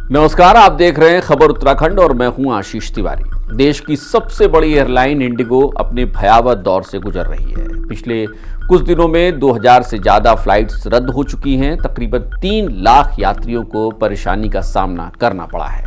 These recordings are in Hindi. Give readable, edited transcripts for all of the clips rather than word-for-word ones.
नमस्कार, आप देख रहे हैं खबर उत्तराखंड और मैं हूं आशीष तिवारी। देश की सबसे बड़ी एयरलाइन इंडिगो अपने भयावह दौर से गुजर रही है। पिछले कुछ दिनों में 2000 से ज्यादा फ्लाइट्स रद्द हो चुकी हैं। तकरीबन 3 लाख यात्रियों को परेशानी का सामना करना पड़ा है।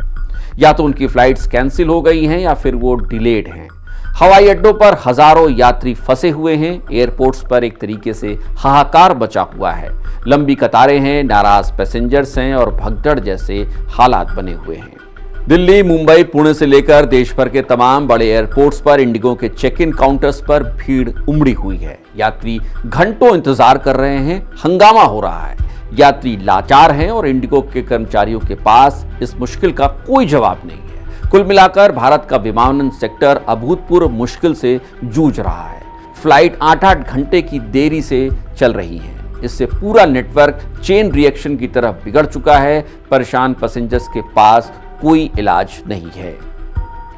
या तो उनकी फ्लाइट्स कैंसिल हो गई हैं या फिर वो डिलेड हैं। हवाई अड्डों पर हजारों यात्री फंसे हुए हैं। एयरपोर्ट्स पर एक तरीके से हाहाकार मचा हुआ है। लंबी कतारें हैं, नाराज पैसेंजर्स हैं और भगदड़ जैसे हालात बने हुए हैं। दिल्ली, मुंबई, पुणे से लेकर देश भर के तमाम बड़े एयरपोर्ट्स पर इंडिगो के चेक इन काउंटर्स पर भीड़ उमड़ी हुई है। यात्री घंटों इंतजार कर रहे हैं, हंगामा हो रहा है। यात्री लाचार हैं और इंडिगो के कर्मचारियों के पास इस मुश्किल का कोई जवाब नहीं है। कुल मिलाकर भारत का विमानन सेक्टर अभूतपूर्व मुश्किल से जूझ रहा है। फ्लाइट 8-8 घंटे की देरी से चल रही है। इससे पूरा नेटवर्क चेन रिएक्शन की तरफ बिगड़ चुका है। परेशान पैसेंजर्स के पास कोई इलाज नहीं है।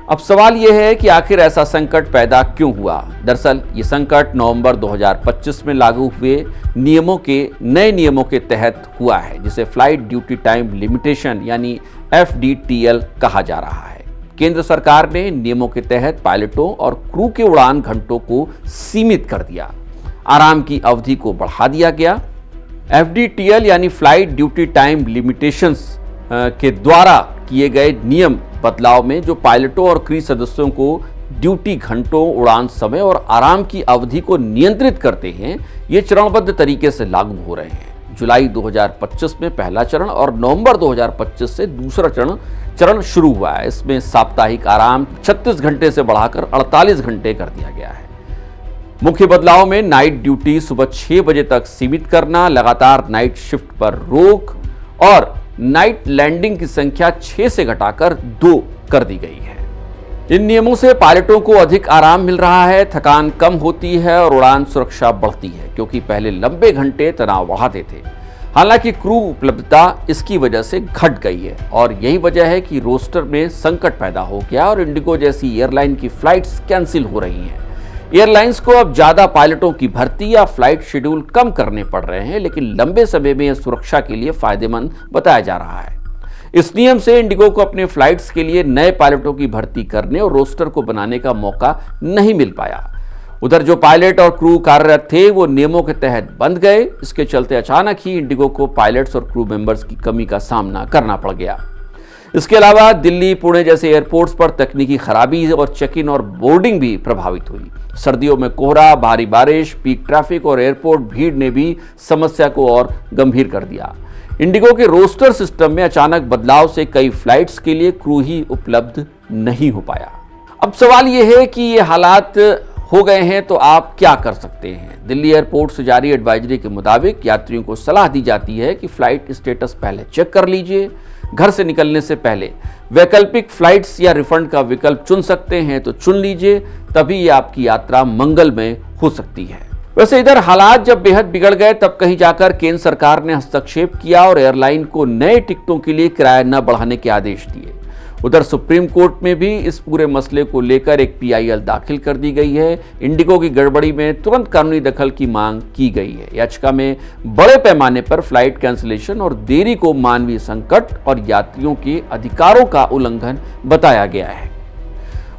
अब सवाल यह है कि आखिर ऐसा संकट पैदा क्यों हुआ। दरअसल ये संकट नवंबर 2025 में लागू हुए नए नियमों के तहत हुआ है, जिसे फ्लाइट ड्यूटी टाइम लिमिटेशन यानी FDTL कहा जा रहा है। केंद्र सरकार ने नियमों के तहत पायलटों और क्रू के उड़ान घंटों को सीमित कर दिया। आराम की अवधि को बढ़ा दिया गया। FDTL यानी फ्लाइट ड्यूटी टाइम लिमिटेशंस के द्वारा किए गए नियम बदलाव में जो पायलटों और क्रू सदस्यों को ड्यूटी घंटों, उड़ान समय और आराम की अवधि को नियंत्रित करते हैं, ये चरणबद्ध तरीके से लागू हो रहे हैं। जुलाई 2025 में पहला चरण और नवंबर 2025 से दूसरा चरण शुरू हुआ है। इसमें साप्ताहिक आराम 36 घंटे से बढ़ाकर 48 घंटे कर दिया गया है। मुख्य बदलाव में नाइट ड्यूटी सुबह 6 बजे तक सीमित करना, लगातार नाइट शिफ्ट पर रोक और नाइट लैंडिंग की संख्या 6 से घटाकर 2 कर दी गई है। इन नियमों से पायलटों को अधिक आराम मिल रहा है, थकान कम होती है और उड़ान सुरक्षा बढ़ती है, क्योंकि पहले लंबे घंटे तनाव बढ़ाते थे। हालांकि क्रू उपलब्धता इसकी वजह से घट गई है और यही वजह है कि रोस्टर में संकट पैदा हो गया और इंडिगो जैसी एयरलाइन की फ्लाइट्स कैंसिल हो रही हैं। एयरलाइंस को अब ज्यादा पायलटों की भर्ती या फ्लाइट शेड्यूल कम करने पड़ रहे हैं, लेकिन लंबे समय में यह सुरक्षा के लिए फायदेमंद बताया जा रहा है। इस नियम से इंडिगो को अपने फ्लाइट्स के लिए नए पायलटों की भर्ती करने और रोस्टर को बनाने का मौका नहीं मिल पाया। उधर जो पायलट और क्रू कार्यरत थे वो नियमों के तहत बंद गए। इसके चलते अचानक ही इंडिगो को पायलट्स और क्रू मेंबर्स की कमी का सामना करना पड़ गया। इसके अलावा दिल्ली, पुणे जैसे एयरपोर्ट्स पर तकनीकी खराबी और चेक इन और बोर्डिंग भी प्रभावित हुई। सर्दियों में कोहरा, भारी बारिश, पीक ट्रैफिक और एयरपोर्ट भीड़ ने भी समस्या को और गंभीर कर दिया। इंडिगो के रोस्टर सिस्टम में अचानक बदलाव से कई फ्लाइट्स के लिए क्रू ही उपलब्ध नहीं हो पाया। अब सवाल यह है कि ये हालात हो गए हैं तो आप क्या कर सकते हैं। दिल्ली एयरपोर्ट से जारी एडवाइजरी के मुताबिक यात्रियों को सलाह दी जाती है कि फ्लाइट स्टेटस पहले चेक कर लीजिए। घर से निकलने से पहले वैकल्पिक फ्लाइट्स या रिफंड का विकल्प चुन सकते हैं तो चुन लीजिए, तभी आपकी यात्रा मंगलमय हो सकती है। वैसे इधर हालात जब बेहद बिगड़ गए तब कहीं जाकर केंद्र सरकार ने हस्तक्षेप किया और एयरलाइन को नए टिकटों के लिए किराया न बढ़ाने के आदेश दिए। उधर सुप्रीम कोर्ट में भी इस पूरे मसले को लेकर एक PIL दाखिल कर दी गई है। इंडिगो की गड़बड़ी में तुरंत कानूनी दखल की मांग की गई है। याचिका में बड़े पैमाने पर फ्लाइट कैंसिलेशन और देरी को मानवीय संकट और यात्रियों के अधिकारों का उल्लंघन बताया गया है।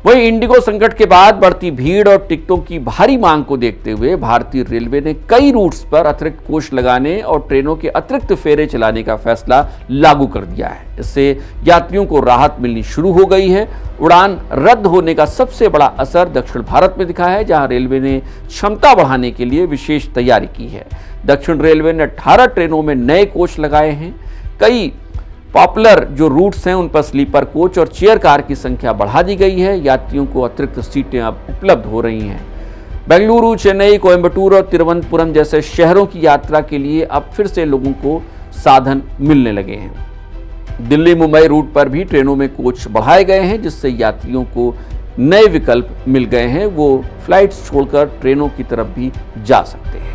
वहीं इंडिगो संकट के बाद बढ़ती भीड़ और टिकटों की भारी मांग को देखते हुए भारतीय रेलवे ने कई रूट्स पर अतिरिक्त कोच लगाने और ट्रेनों के अतिरिक्त फेरे चलाने का फैसला लागू कर दिया है। इससे यात्रियों को राहत मिलनी शुरू हो गई है। उड़ान रद्द होने का सबसे बड़ा असर दक्षिण भारत में दिखा है, जहां रेलवे ने क्षमता बढ़ाने के लिए विशेष तैयारी की है। दक्षिण रेलवे ने 18 ट्रेनों में नए कोच लगाए हैं। कई पॉपुलर जो रूट्स हैं उन पर स्लीपर कोच और चेयर कार की संख्या बढ़ा दी गई है। यात्रियों को अतिरिक्त सीटें अब उपलब्ध हो रही हैं। बेंगलुरु, चेन्नई, कोयम्बटूर और तिरुवनंतपुरम जैसे शहरों की यात्रा के लिए अब फिर से लोगों को साधन मिलने लगे हैं। दिल्ली, मुंबई रूट पर भी ट्रेनों में कोच बढ़ाए गए हैं, जिससे यात्रियों को नए विकल्प मिल गए हैं। वो फ्लाइट्स छोड़कर ट्रेनों की तरफ भी जा सकते हैं।